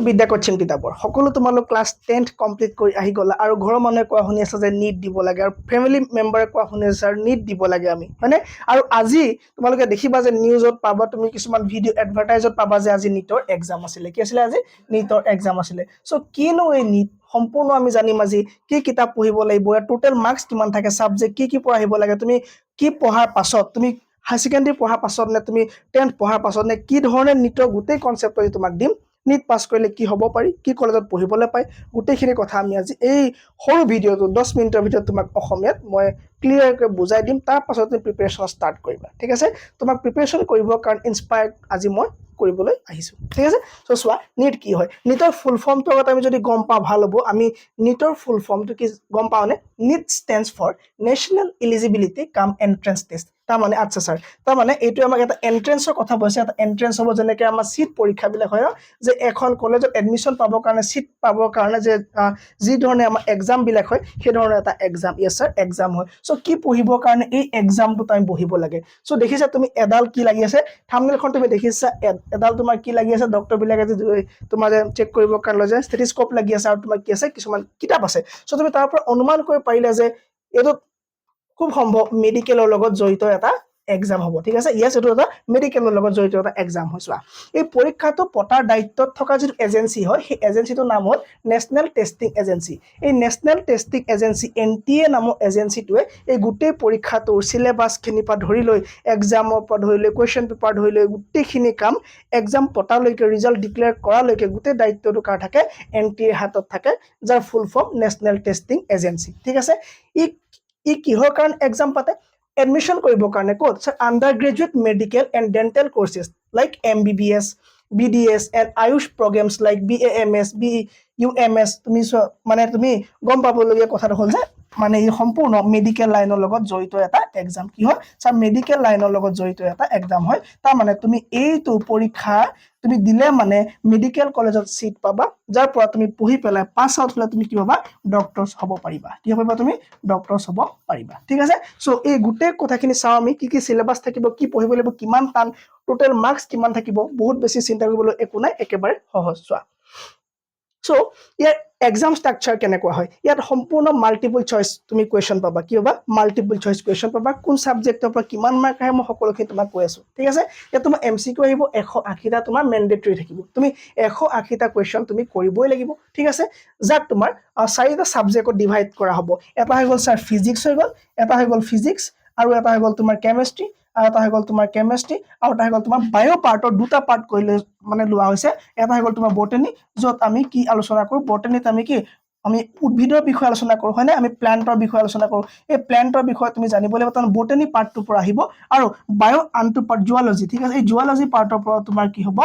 বিদ্যা কোচিং কিতাপৰ সকলো তোমালোক ক্লাছ 10th কমপ্লিট কৰি আহি গলা আৰু ঘৰৰ মানুহে কোৱা শুনি আছে যে নিট দিব লাগে আৰু ফ্যামিলি মেম্বাৰে কোৱা শুনি আছে আৰু নিট দিব লাগে আমি মানে আৰু আজি তোমালোকে দেখিবা যে নিউজত পাবা তুমি কিছুমান ভিডিও এডভাৰটাইজত পাবা যে আজি নিটৰ এক্সাম আছিল কি আছিল আজি নিটৰ এক্সাম আছিল সো কিনো এই নিট সম্পূৰ্ণ আমি জানিম আজি কি কিতাপ পঢ়িব লাগিব আৰু টোটাল মাৰ্কস কিমান থাকে সাবজেক্ট কি পঢ়াইব লাগে তুমি কি পঢ়াৰ পাছত তুমি হাই সেকেন্ডাৰী পঢ়াৰ পাছত নে তুমি 10th পঢ়াৰ পাছত নে কি ধৰণে নিটৰ গোটেই কনসেপ্ট তোমাক দিম নিট পাস কৰিলে কি হ'ব পাৰি কি কলেজত পঢ়িবলৈ পায় গোটেইখিনি কথা আমি আজি এই সৰু ভিডিওটো 10 মিনিটৰ ভিতৰত তোমাক অসমীয়াত মই ক্লিয়াৰকৈ বুজাই দিম তাৰ পাছত তুমি প্ৰিপাৰেচন ষ্টাৰ্ট কৰিবা ঠিক আছে তোমাক প্ৰিপাৰেচন কৰিবৰ কাৰণ ইনস্পায়াৰ আজি মই কৰিবলৈ আহিছো ঠিক আছে সো সোৱা নিট কি হয় নিটৰ ফুল ফৰ্মটো আগত আমি যদি গম পা ভাল হ'ব আমি নিটৰ ফুল ফৰ্মটো কি গম পাওনে NEET stands for national eligibility cum entrance test তাৰ মানে আচ্ছা স্যাৰ তাৰ মানে এইটো আমাক এটা এন্ট্ৰেন্সৰ কথা কৈছে এটা এন্ট্ৰেন্স হ'ব যেনেকৈ আমাৰ সিট পৰীক্ষা বিলাক হয় যে এখন কলেজত এডমিশন পাবৰ কাৰণে সিট পাবৰ কাৰণে যে যি ধৰণে আমাৰ এক্সাম বিলাক হয় সেই ধৰণৰ এটা এক্সাম ইয়েস স্যাৰ এক্সাম হয় সো কি পঢ়িবৰ কাৰণে এই এক্সামটো টাইম বহিব লাগে সো দেখিছা তুমি এডাল কি লাগি আছে থাম্বনেলখন তুমি দেখিছা এডাল তোমাৰ কি লাগি আছে ডক্টৰ বিলাকে যে তোমাৰ চেক কৰিবৰ কাৰণে যে ষ্টেথোস্কোপ লাগি আছে আৰু তোমাৰ কি আছে কিছুমান কিতাপ আছে সো তুমি তাৰ পৰা অনুমান কৰিব পাৰিলা যে এটো খুব সম্ভৱ মেডিকেলৰ লগত জড়িত এটা এক্সাম হ'ব ঠিক আছে ইয়েস এটো এটা মেডিকেলৰ লগত জড়িত এটা এক্সাম হৈছা এই পৰীক্ষাটো পটাৰ দায়িত্বত থকা যে এজেন্সি হয় সেই এজেন্সিটোৰ নাম হ'ল নেশনাল টেস্টিং এজেন্সি এই নেশনাল টেস্টিং এজেন্সি এনটিএ নামৰ এজেন্সিটোৱে এই গোটেই পৰীক্ষাটোৰ সিলেবাস খিনি পৰা ধৰি লৈ এক্সামৰ পৰা ধৰি লৈ কোৱেশ্চন পেপাৰ ধৰি লৈ গোটেইখিনি কাম এক্সাম পটালৈকে ৰিজাল্ট ডিক্লেয়াৰ কৰালৈকে গোটেই দায়িত্বটো কাৰ থাকে এনটিএ হাতত থাকে যাৰ ফুল ফৰ্ম নেশনাল টেস্টিং এজেন্সি ঠিক আছে ই কিহৰ কাৰণ এক্সাম পাতে এডমিশন কৰিবৰ কাৰণে code sir undergraduate medical and dental courses like MBBS BDS and Ayush programs like BAMS BUMS তুমি মানে তুমি গম পাবলগীয়া কথাটো হ'ল যে মানে এই সম্পূৰ্ণ মেডিকেল লাইনৰ লগত জড়িত এটা এক্সাম কি হয় স্যাৰ মেডিকেল লাইনৰ লগত জড়িত এটা এক্সাম হয় তাৰ মানে তুমি এইটো পৰীক্ষা তুমি দিলে মানে মেডিকেল কলেজত সিট পাবা যাৰ পৰা তুমি পঢ়ি পেলাই পাস আউট হলে তুমি কি পাবা ডক্টৰছ হ'ব পাৰিবা কি হ'বা তুমি ডক্টৰছ হ'ব পাৰিবা ঠিক আছে সো এই গোটেই কথাখিনি চাও আমি কি সিলেবাস থাকিব কি পঢ়িব লাগিব কিমান টান টোটাল মার্কস কিমান থাকিব বহুত বেছি চিন্তা কৰিবলৈ একো নাই একেবাৰে সহজ সোৱা সো ইয়াৰ এক্সাম স্ট্ৰাকচাৰ কেনেকুৱা হয় ইয়াত সম্পূৰ্ণ মাল্টিপল চয়েস তুমি কোৱেশ্চন পাবা কি হ'ব মাল্টিপল চয়েস কোৱেশ্চন পাবা কোন সাবজেক্টৰ পৰা কিমান মাৰ্ক আহে মই সকলোখিনি তোমাক কৈ আছো ঠিক আছে ইয়াত তোমাৰ এমসিকিউ আহিব 180 টা তোমাৰ ম্যান্ডেটৰি থাকিব তুমি 180 টা কোৱেশ্চন তুমি কৰিবই লাগিব ঠিক আছে যাক তোমাৰ চাৰিটা সাবজেক্টত ডিভাইড কৰা হ'ব এটা হৈ গ'ল স্যাৰ ফিজিক্স হৈ গ'ল এটা হৈ গ'ল ফিজিক্স আৰু এটা হৈ গ'ল তোমাৰ কেমিষ্ট্ৰি আৰু এটা হৈ গ'ল তোমাৰ কেমিষ্ট্ৰি আৰু এটা হৈ গ'ল তোমাৰ বায়ো পাৰ্টৰ দুটা পাৰ্ট কৰিলে মানে লোৱা হৈছে এটা হৈ গ'ল তোমাৰ বটানী যত আমি কি আলোচনা কৰো বটানীত আমি কি আমি উদ্ভিদৰ বিষয় আলোচনা কৰো হয়নে আমি প্লান্টৰ বিষয় আলোচনা কৰো এই প্লান্টৰ বিষয় তুমি জানিব লাগিব কাৰণ বটানী পাৰ্টটোৰ পৰা আহিব আৰু বায়ো আনটো পাৰ্ট জুলজি ঠিক আছে এই জুলজি পাৰ্টৰ পৰা তোমাৰ কি হ'ব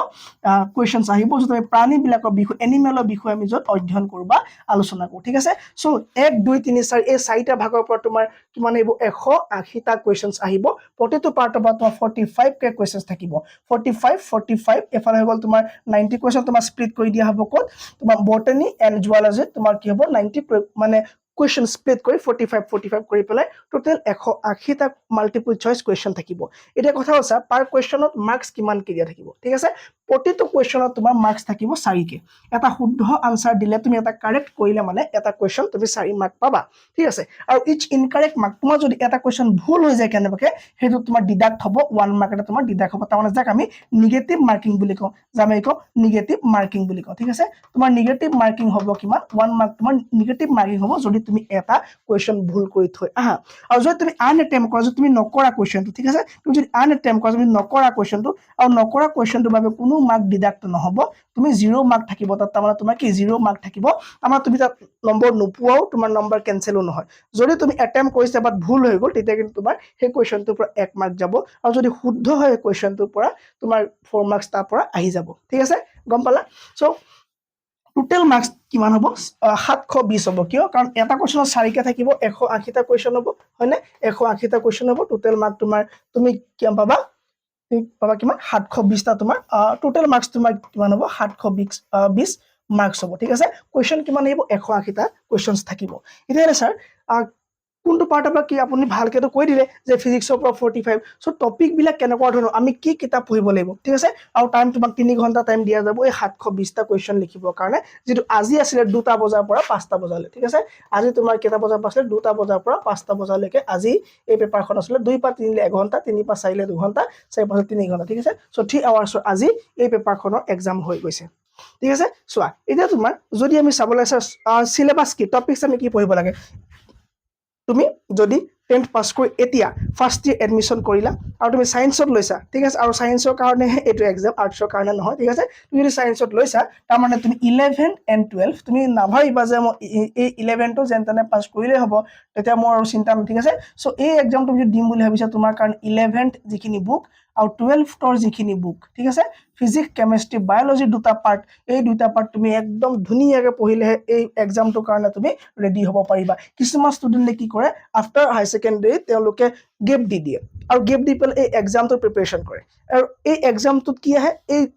কোৱেশ্চনছ আহিব যত আমি প্ৰাণী বিলাকৰ বিষয় এনিমেলৰ বিষয় আমি যত অধ্যয়ন কৰো বা আলোচনা কৰো ঠিক আছে সো 1 2 3 4 এই চাৰিটা ভাগৰ পৰা তোমাৰ কিমান আহিব 180 টা কোৱেশ্চনছ আহিব প্ৰতিটো পাৰ্টৰ পৰা তোমাৰ 45 কে কোৱেশ্চনছ থাকিব 45 এফালে হৈ গ'ল তোমাৰ 90 কোৱেশ্চন তোমাৰ স্প্লিট কৰি দিয়া হ'ব ক'ত তোমাৰ বটানী এণ্ড জুলজি তোমাৰ কি হ'ব 90 মানে কোৱেশ্চন স্প্লিট কৰি 45 কৰি পেলাই টোটাল 180 টা মাল্টিপল চয়েস কোৱেশ্চন থাকিব এটা কথা হৈছে পাৰ কোৱেশ্চনত মাৰ্কস কিমান কি দিয়া থাকিব ঠিক আছে প্ৰতিটো কোৱেশ্চনত তোমাৰ মাৰ্কস থাকিব 4 কে এটা শুদ্ধ আনসাৰ দিলে তুমি এটা কাৰেক্ট কৰিলে মানে এটা কোৱেশ্চন তুমি 4 মাৰ্ক পাবা ঠিক আছে আৰু ইচ ইনকাৰেক্ট মাৰ্ক তোমাৰ যদি এটা কোৱেশ্চন ভুল হৈ যায় কেনেবাকে হেতু তোমাৰ ডিডাক্ট হ'ব 1 মাৰ্ক এটা তোমাৰ ডিডাক্ট হ'ব তাৰ মানে যাক আমি নিগেটিভ মাৰ্কিং বুলি কওঁ জামেই কওঁ নিগেটিভ মাৰ্কিং বুলি কওঁ ঠিক আছে তোমাৰ নিগেটিভ মাৰ্কিং হ'ব কিমান 1 মাৰ্ক তোমাৰ নিগেটিভ মাৰ্কিং হ'ব যদি তুমি এটা কোৱেশ্চন ভুল কৰি থৈ আহা আৰু যদি তুমি আন এটেম্প কৰা যদি তুমি নকৰা কোৱেশ্চনটো ঠিক আছে তুমি যদি আন এটেম্প কৰা যদি নকৰা কোৱেশ্চনটো আৰু নকৰা কোৱেশ্চনটোৰ বাবে কোনো মাৰ্ক ডিডাক্ট নহব তুমি 0 মাৰ্ক থাকিব তাত মানে তোমাৰ কি 0 মাৰ্ক থাকিব আমাৰ তুমি তাত নম্বৰ নোপোৱাও তোমাৰ নম্বৰ কেনসেলও নহয় যদি তুমি এটেম্প কৰিছা বাট ভুল হৈ গ'ল তেতিয়া কিন্তু তোমাৰ সেই কোৱেশ্চনটোৰ পৰা 1 মাৰ্ক যাব আৰু যদি শুদ্ধ হয় কোৱেশ্চনটোৰ পৰা তোমাৰ 4 মাৰ্কস তাৰ পৰা আহি যাব ঠিক আছে গম পালা সো টোটাল মাৰ্কস কিমান হ'ব 720 হ'ব কিয় কাৰণ এটা কোৱেশ্চনত 4 কে থাকিব 180 টা কোৱেশ্চন হ'ব হয়নে 180 টা কোৱেশ্চন হ'ব টোটাল মাৰ্ক তোমাৰ তুমি কিমান পাবা কিমান 720 টা তোমাৰ টোটাল মাৰ্কস তোমাৰ কিমান হ'ব 720 মাৰ্কস হ'ব ঠিক আছে কোৱেশ্চন কিমান আহিব 180 টা কোৱেশ্চনছ থাকিব এতিয়া স্যাৰ কোনটো পাৰ্টৰ পৰা কি আপুনি ভালকেতো কৈ দিলে যে ফিজিক্সৰ পৰা 45 সো টপিকবিলাক কেনেকুৱা ধৰণৰ আমি কি কিতাপ পঢ়িব লাগিব ঠিক আছে আৰু টাইম তোমাক 3 ঘণ্টা টাইম দিয়া যাব এই 720টা কুৱেশ্যন লিখিবৰ কাৰণে যেটো আজি আছিলে 2টা বজাৰ পৰা 5টা বজালৈ ঠিক আছে আজি তোমাৰ কেইটা বজাৰ পৰা আছিলে 2টা বজাৰ পৰা 5টা বজালৈকে আজি এই পেপাৰখন আছিলে 2 পা 3 লে 1 ঘণ্টা 3 পা 4 লে 2 ঘণ্টা 4 পা 3 ঘণ্টা ঠিক আছে সো 3 আৱাৰ্ছৰ আজি এই পেপাৰখনৰ এক্সাম হৈ গৈছে ঠিক আছে চোৱা এতিয়া তোমাৰ যদি আমি চাবলৈ সিলেবাস কি টপিকস আমি কি পঢ়িব লাগে তুমি যদি 10th পাস কৰি এতিয়া ফাৰ্স্ট ইয়াৰ এডমিশন কৰিলা আৰু তুমি সায়েন্সত লৈছা ঠিক আছে আৰু সায়েন্সৰ কাৰণে এটো এক্সাম আৰ্টছৰ কাৰণে নহয় ঠিক আছে তুমি যদি সায়েন্সত লৈছা তাৰ মানে তুমি 11 and 12 তুমি নাভাইবা যে এই 11 টো যেনতেনে পাস কৰিলে হ'ব তেতিয়া মোৰ আৰু চিন্তা ঠিক আছে সো এই এক্সাম তুমি যদি দিম বুলি ভাবিছা তোমাৰ কাৰণ 11th যিখিনি বুক আৰু 12th ৰ যিখিনি বুক ঠিক আছে ফিজিক্স কেমিষ্ট্ৰি বায়োলজি দুটা পাৰ্ট এই দুটা পাৰ্ট তুমি একদম ধুনিয়াকৈ পঢ়িলে এই এক্সামটোৰ কাৰণে তুমি ৰেডি হ'ব পাৰিবা কিছুমান ষ্টুডেন্টে কি কৰে আফটাৰ হাই সেকেন্ডাৰী তেওঁলোকে গেপ দি দিয়ে আৰু গেপ দি পেলাই এই এক্সামটোৰ প্ৰিপাৰেচন কৰে আৰু এই এক্সামটোত কি আহে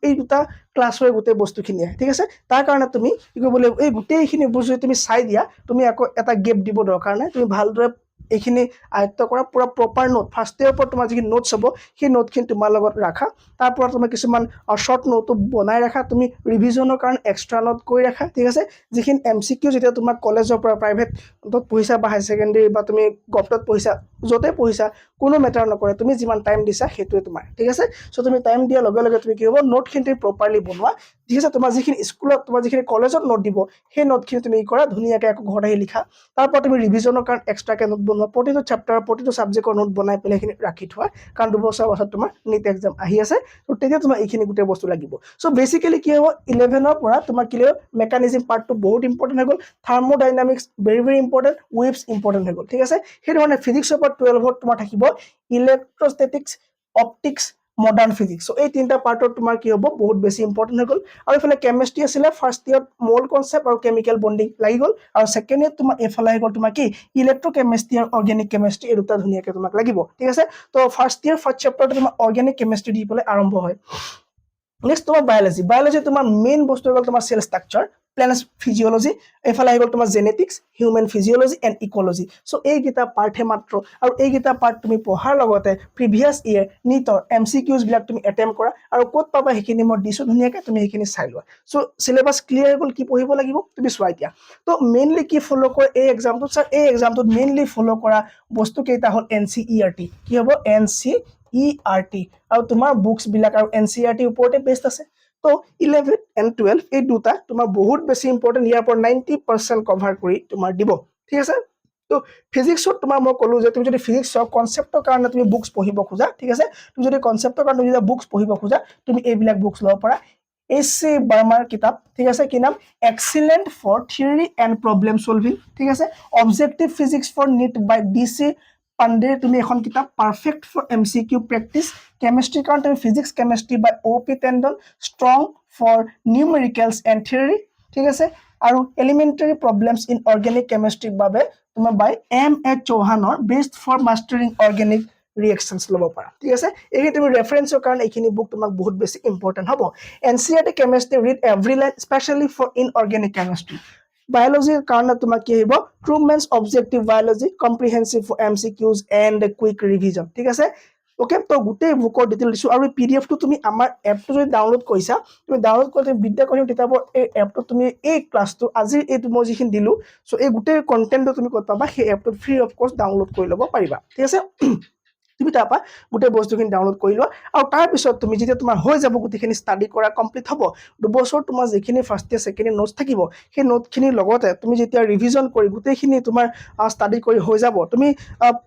এই দুটা ক্লাছৰ গোটেই বস্তুখিনি আহে ঠিক আছে তাৰ কাৰণে তুমি কি কৰিব লাগিব এই গোটেইখিনি বস্তু তুমি চাই দিয়া তুমি আকৌ এটা গেপ দিব দৰকাৰ নাই তুমি ভালদৰে এইখিনি আয়ত্ত কৰা পুৰা প্ৰপাৰ নোট ফাৰ্স্ট ইয়াৰ পৰা তোমাৰ যিখিনি নোটছ হ'ব সেই নোটখিনি তোমাৰ লগত ৰাখা তাৰ পৰা তুমি কিছুমান শৰ্ট নোট বনাই ৰাখা তুমি ৰিভিজনৰ কাৰণে এক্সট্ৰা নোট কৰি ৰাখা ঠিক আছে যিখিনি এমসিকিউ যেতিয়া তোমাৰ কলেজৰ পৰা প্ৰাইভেটত পঢ়িছা বা হাই সেকেন্ডাৰী বা তুমি গভটত পঢ়িছা যতে পঢ়িছা কোনো মেটাৰ নকৰে তুমি যিমান টাইম দিছা সেইটোৱে তোমাৰ ঠিক আছে সো তুমি টাইম দিয়া লগে লগে তুমি কি হ'ব নোটখিনি প্ৰপাৰলি বনোৱা ঠিক আছে তোমাৰ যিখিনি স্কুলত তোমাৰ যিখিনি কলেজত নোট দিব সেই নোটখিনি তুমি কৰা ধুনিয়াকৈ আকৌ ঘৰত আহি লিখা তাৰ পৰা তুমি ৰিভিজনৰ কাৰণে এক্সট্ৰাকৈ নোট বনোৱা প্ৰতিটো চেপ্টাৰৰ প্ৰতিটো সাবজেক্টৰ নোট বনাই পেলাই এইখিনি ৰাখি থোৱা কাৰণ 2 বছৰৰ পাছত তোমাৰ নিট এক্সাম আহি আছে তো তেতিয়া তোমাৰ এইখিনি গোটেই বস্তু লাগিব সো বেসিক্যালি কি হ'ব 11 ৰ পৰা তোমাৰ ক্লিয়াৰ মেকানিজম পাৰ্টটো বহুত ইম্পৰ্টেন্ট হৈ গ'ল থাৰ্মোডাইনামিক্স ভেৰি ইম্পৰ্টেন্ট ওয়েভছ ইম্পৰ্টেন্ট হৈ গ'ল ঠিক আছে সেই ধৰণে ফিজিক্সৰ পৰা 12ত তোমাৰ থাকিব ইলেক্ট্ৰস্ট্যাটিক্স অপটিক্স মডাৰ্ন ফিজিক্স সো এই তিনটা পাৰ্টৰ তোমাৰ কি হ'ব বহুত বেছি ইম্পৰ্টেন্ট হৈ গ'ল আৰু ইফালে কেমিষ্ট্ৰি আছিল ফাৰ্স্ট ইয়াৰ মোল কনসেপ্ট আৰু কেমিক্যাল বন্ডিং লাগি গ'ল আৰু সেকেন্ড ইয়াৰ তোমাৰ এফালে আহি গ'ল তোমাৰ কি ইলেক্ট্ৰোকেমিষ্ট্ৰি আৰু অৰ্গেনিক কেমিষ্ট্ৰি এই দুটা ধুনিয়াকৈ তোমাক লাগিব ঠিক আছে তো ফাৰ্স্ট ইয়াৰ ফাৰ্স্ট চেপ্টাৰটো তোমাৰ অৰ্গেনিক কেমিষ্ট্ৰি দি পেলাই আৰম্ভ হয় নেক্সট তোমাৰ বায়োলজি তোমাৰ মেইন বস্তু হৈ গ'ল তোমাৰ সেল স্ট্ৰাকচাৰ প্লেনেট ফিজিওলজি এফালে আহি গ'ল তোমাৰ genetics human physiology and ecology so এই গিটা পাৰ্টহে মাত্ৰ আৰু এই গিটা পাৰ্ট তুমি পঢ়াৰ লগতে প্ৰিভিয়াস ইয়াৰ নিটৰ এমসিকিউজ বিলাক তুমি এটেম্প কৰা আৰু ক'ত পাবা সেইখিনি মই দিছো ধুনিয়াকৈ তুমি সেইখিনি চাই লোৱা সো সিলেবাস ক্লিয়াৰ হৈ গ'ল কি পঢ়িব লাগিব তুমি চোৱা এতিয়া তো মেইনলি কি ফলো কৰে এই এক্সামটোত স্যাৰ এই এক্সামটোত মেইনলি ফলো কৰা বস্তু কেইটা হ'ল এনসিইআৰটি কি হ'ব এনসিইআৰটি আৰু তোমাৰ বুকস বিলাক আৰু এনসিইআৰটি ওপৰতে বেস্ট আছে তো 11 and 12 এই দুটা তোমাৰ বহুত বেছি ইম্পৰ্টেন্ট ইয়াৰ পৰা 90% কভাৰ কৰি তোমাৰ দিব ঠিক আছে তো ফিজিক্সত তোমাৰ মই কলো যে তুমি যদি ফিজিক্সৰ কনসেপ্টৰ কাৰণে তুমি বুকস পঢ়িব খোজা ঠিক আছে তুমি যদি কনসেপ্টৰ কাৰণে তুমি বুকস পঢ়িব খোজা তুমি এইবিলাক বুকস ল'ব পাৰা এসসি বাৰ্মাৰ কিতাপ ঠিক আছে কি নাম excellent for theory and problem solving ঠিক আছে objective physics for NEET by DC Pandey তুমি এখন কিতাপ perfect for MCQ practice chemistry কাৰণ তুমি physics chemistry by OP Tandon strong for numericals and theory ঠিক আছে আৰু এলিমেন্টাৰি প্ৰবলেমস ইন অৰ্গানিক কেমিস্ট্ৰি বাবে তোমাৰ বাই এম.এ. চৌহানৰ বেস্ট ফৰ মাস্টাৰিং অৰ্গানিক ৰিএকশনস ল'ব পাৰা ঠিক আছে এই তুমি ৰেফাৰেন্সৰ কাৰণে এইখিনি বুক তোমাক বহুত বেছি ইম্পৰ্টেন্ট হ'ব NCERT chemistry read every line specially for inorganic chemistry biology কাৰণে তোমাক কি আহিব Trueman's objective biology comprehensive MCQs and quick revision ঠিক আছে ওকে তো গোটেই বুকৰ ডিটেইল দিছো আৰু পিডিএফ টো তুমি আমাৰ এপটো যদি ডাউনলোড কৰিছা তুমি ডাউনলোড কৰিলে বিদ্যা কৰিম কিতাপৰ এই এপটো তুমি এই ক্লাছটো আজি এই মই যিখিনি দিলো সো এই গোটেই কন্টেন্টটো তুমি ক'ত পাবা সেই এপটো ফ্ৰী অফ কষ্ট ডাউনলোড কৰি ল'ব পাৰিবা ঠিক আছে তুমি তাৰপা গোটেই বস্তুখিনি ডাউনলোড কৰি লোৱা আৰু তাৰ পিছত তুমি যেতিয়া তোমাৰ হৈ যাব গোটেইখিনি ষ্টাডি কৰা কমপ্লিট হ'ব 2 বছৰ তোমাৰ যিখিনি ফাৰ্স্ট ইয়াৰ সেকেন্ড ইয়াৰ নোটছ থাকিব সেই নোটখিনিৰ লগতে তুমি যেতিয়া ৰিভিজন কৰি গোটেইখিনি তোমাৰ ষ্টাডি কৰি হৈ যাব তুমি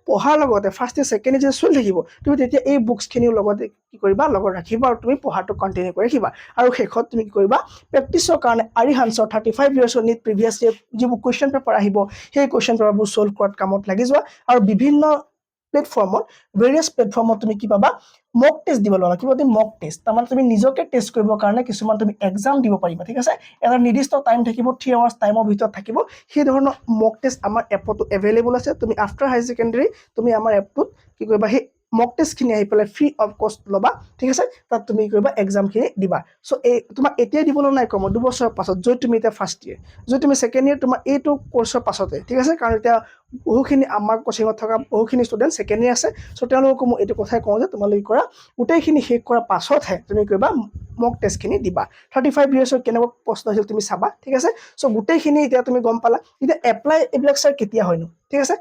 পঢ়াৰ লগতে ফাৰ্স্ট ইয়াৰ সেকেন্ড ইয়াৰ চলি থাকিব তুমি তেতিয়া এই বুকছখিনিৰ লগতে কি কৰিবা লগত ৰাখিবা আৰু তুমি পঢ়াটো কন্টিনিউ কৰি ৰাখিবা আৰু শেষত তুমি কি কৰিবা প্ৰেক্টিছৰ কাৰণে আৰিহান্সৰ 35 ইয়াৰ্ছৰ নিট প্ৰিভিয়াছ ইয়াৰ যিবোৰ কুৱেশ্যন পেপাৰ আহিব সেই কুৱেশ্যন পেপাৰবোৰ সলভ কৰাত কামত লাগি যোৱা আৰু বিভিন্ন প্লেটফৰ্মত ভেৰিয়াছ প্লেটফৰ্মত তুমি কি পাবা মক টেষ্ট দিব লগা কিবা তুমি মক টেষ্ট তাৰমানে তুমি নিজকে টেষ্ট কৰিবৰ কাৰণে কিছুমান তুমি এক্সাম দিব পাৰিবা ঠিক আছে এটা নিৰ্দিষ্ট টাইম থাকিব 3 আৱাৰ্ছ টাইমৰ ভিতৰত থাকিব সেই ধৰণৰ মক টেষ্ট আমাৰ এপটো এভেইলেবল আছে তুমি আফটাৰ হাই সেকেন্ডাৰী তুমি আমাৰ এপটোত কি কৰিবা সেই মক টেষ্টখিনি আহি পেলাই ফ্ৰী অফ কষ্ট ল'বা ঠিক আছে তাত তুমি কি কৰিবা এক্সামখিনি দিবা সো এই তোমাক এতিয়া দিবলৈ নাই কম 2 বছৰৰ পাছত যদি তুমি এতিয়া ফাৰ্স্ট ইয়াৰ যদি তুমি সেকেন্ড ইয়াৰ তোমাৰ এইটো কোৰ্সৰ পাছতে ঠিক আছে কাৰণ এতিয়া বহুখিনি আমাৰ কোচিঙত থকা বহুখিনি ষ্টুডেণ্ট ছেকেণ্ড ইয়াৰ আছে চ' তেওঁলোককো মই এইটো কথাই কওঁ যে তোমালোকে কৰা গোটেইখিনি শেষ কৰাৰ পাছতহে তুমি কৰিবা মক টেষ্টখিনি দিবা 35 ইয়াৰ্ছৰ কেনেকুৱা প্ৰশ্ন হৈছিল তুমি চাবা ঠিক আছে চ' গোটেইখিনি এতিয়া তুমি গম পালা এতিয়া এপ্লাই এইবিলাক ছাৰ কেতিয়া হয়নো ঠিক আছে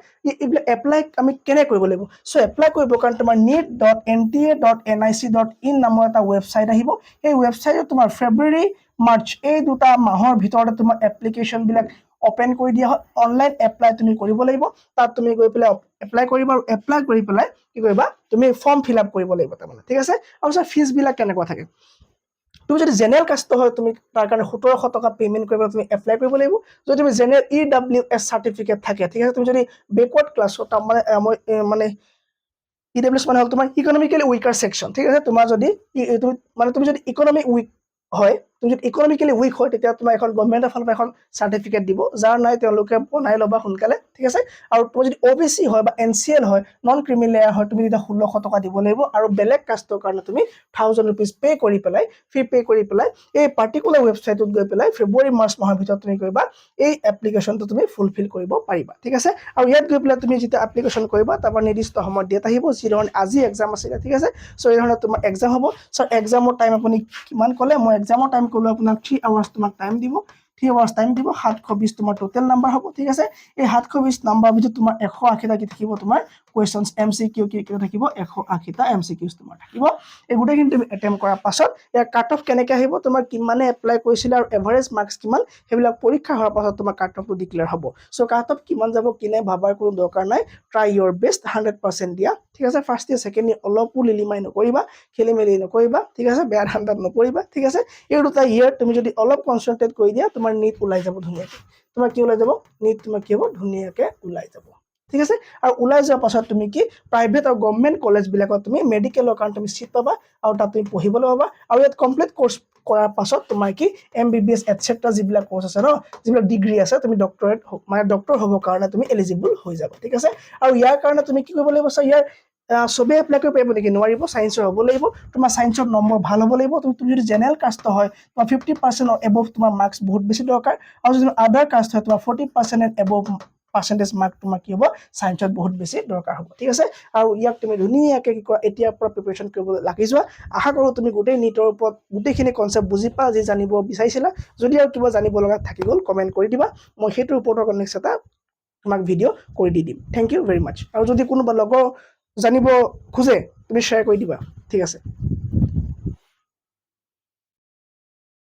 এইবিলাক এপ্লাই আমি কেনে কৰিব লাগিব চ' এপ্লাই কৰিবৰ কাৰণে তোমাৰ NEET.nta.nic.in নামৰ এটা ৱেবছাইট আহিব এই ৱেবছাইটত তোমাৰ ফেব্ৰুৱাৰী মাৰ্চ এই দুটা মাহৰ ভিতৰতে তোমাৰ এপ্লিকেশ্যনবিলাক অপেন কৰি দিয়া হয় অনলাইন এপ্লাই তুমি কৰিব লাগিব তাত তুমি গৈ পেলাই এপ্লাই কৰিবা আৰু এপ্লাই কৰি পেলাই কি কৰিবা তুমি ফৰ্ম ফিল আপ কৰিব লাগিব তাৰমানে ঠিক আছে আৰু ছাৰ ফিজবিলাক কেনেকুৱা থাকে তুমি যদি জেনেৰেল কাষ্ট হয় তুমি তাৰ কাৰণে 1700 টকা পেমেন্ট কৰিব তুমি এপ্লাই কৰিব লাগিব যদি তুমি জেনেৰেল EWS সাৰ্টিফিকেট থাকে ঠিক আছে তুমি যদি বেকৱাৰ্ড ক্লাছত মানে EWS মানে হ'ল তোমাৰ ইকনমিক্যালি উইকাৰ সেকশন ঠিক আছে তোমাৰ যদি তুমি যদি ইকনমিক উইক হয় তুমি যদি ইকনমিক্যালি উইক হয় তেতিয়া তোমাৰ এখন গভৰ্ণমেণ্টৰ ফালৰ পৰা এখন সাৰ্টিফিকেট দিব যাৰ নাই তেওঁলোকে বনাই ল'বা সোনকালে ঠিক আছে আৰু তুমি যদি OBC হয় বা NCL হয় নন ক্ৰিমিনেল হয় তুমি তেতিয়া 1600 টকা দিব লাগিব আৰু বেলেগ কাষ্টৰ কাৰণে তুমি 1000 rupees পে কৰি পেলাই ফি পে কৰি পেলাই এই পাৰ্টিকুলাৰ ৱেবছাইটত গৈ পেলাই ফেব্ৰুৱাৰী মাৰ্চ মাহৰ ভিতৰত তুমি কৰিবা এই এপ্লিকেশনটো তুমি ফুলফিল কৰিব পাৰিবা ঠিক আছে আৰু ইয়াত গৈ পেলাই তুমি যেতিয়া এপ্লিকেশন কৰিবা তাৰপৰা নিৰ্দিষ্ট সময়ত ডেট আহিব যিধৰণে আজি এক্সাম আছিল ঠিক আছে সো এই ধৰণে তোমাৰ এক্সাম হ'ব সো এক্সামৰ টাইম আপুনি কিমান ক'লে মই এক্সামৰ টাইম ক'লো আপোনাক 3 আৱাৰ্ছ তোমাক টাইম দিব 3 আৱাৰ্ছ টাইম দিব 720 তোমাৰ টোটেল নাম্বাৰ হ'ব ঠিক আছে এই 720 নাম্বাৰ ভিতৰত তোমাৰ 180 টা কি থাকিব তোমাৰ কোৱেশ্চনছ MCQ কি থাকিব 180 টা MCQs তোমাৰ থাকিব এই গোটেইখিনি তুমি এটেম্প কৰাৰ পাছত ইয়াৰ কাট অফ কেনেকৈ আহিব তোমাৰ কিমানে এপ্লাই কৰিছিল আৰু এভাৰেজ মাৰ্কস কিমান হেবিলাক পৰীক্ষা হোৱাৰ পাছত তোমাৰ কাট অফটো ডিক্লেয়াৰ হ'ব সো কাট অফ কিমান যাব কিনে ভাবাৰ কোনো দৰকাৰ নাই ট্ৰাই ইয়োৰ বেষ্ট 100% দিয়া ঠিক আছে ফাৰ্ষ্ট ইয়াৰ ছেকেণ্ড ইয়াৰ অলপো লিলিমাই নকৰিবা খেলিমেলি নকৰিবা ঠিক আছে বেয়া ধান্দাত নপৰিবা ঠিক আছে এই দুটা ইয়াৰ তুমি যদি অলপ কনসেন্ট্ৰেট কৰি দিয়া তোমাৰ নিট ওলাই যাব ধুনীয়াকৈ তোমাৰ কি ওলাই যাব নিট তোমাৰ কি হ'ব ধুনীয়াকৈ ওলাই যাব ঠিক আছে আৰু ওলাই যোৱাৰ পাছত তুমি কি প্ৰাইভেট আৰু গভৰ্ণমেণ্ট কলেজ বিলাকত তুমি মেডিকেলৰ কাৰণে তুমি সিট পাবা আৰু তাত তুমি পঢ়িবলৈ পাবা আৰু ইয়াত কমপ্লিট কোৰ্স কৰাৰ পাছত তোমাৰ কি MBBS এটসেট্ৰা যিবিলাক কোৰ্স আছে ন যিবিলাক ডিগ্ৰী আছে তুমি ডক্টৰেট মানে ডক্টৰ হ'ব কাৰণে তুমি এলিজিবল হৈ যাব ঠিক আছে আৰু ইয়াৰ কাৰণে তুমি কি কৰিব লাগিব স্যাৰ ইয়াৰ সবে এপ্লাই কৰিব পাৰিব নেকি নোৱাৰিব সায়েন্সৰ হ'ব লাগিব তোমাৰ সায়েন্সৰ নম্বৰ ভাল হ'ব লাগিব তুমি যদি জেনেৰেল কাষ্ট হয় তোমাৰ 50% অৰ এবভ তোমাৰ মাৰ্কস বহুত বেছি দৰকাৰ আৰু যদি আদাৰ কাষ্ট হয় তোমাৰ 40% এণ্ড এবভ পাৰ্সেন্টেজ মাৰ্ক তোমাৰ কি হ'ব সায়েন্সত বহুত বেছি দৰকাৰ হ'ব ঠিক আছে আৰু ইয়াক তুমি ধুনীয়াকৈ কি কৰা এতিয়াৰ পৰা প্ৰিপাৰেচন কৰিব লাগি যোৱা আশা কৰোঁ তুমি গোটেই নিটৰ ওপৰত গোটেইখিনি কনসেপ্ট বুজি পা যি জানিব বিচাৰিছিলা যদি আৰু কিবা জানিব লগা থাকি গ'ল কমেন্ট কৰি দিবা মই সেইটোৰ ওপৰত নেক্সট এটা তোমাক ভিডিঅ' কৰি দি দিম থ্যাংক ইউ ভেৰি মাচ আৰু যদি কোনোবা লগৰ জানিব খোজে তুমি শ্বেয়াৰ কৰি দিবা ঠিক আছে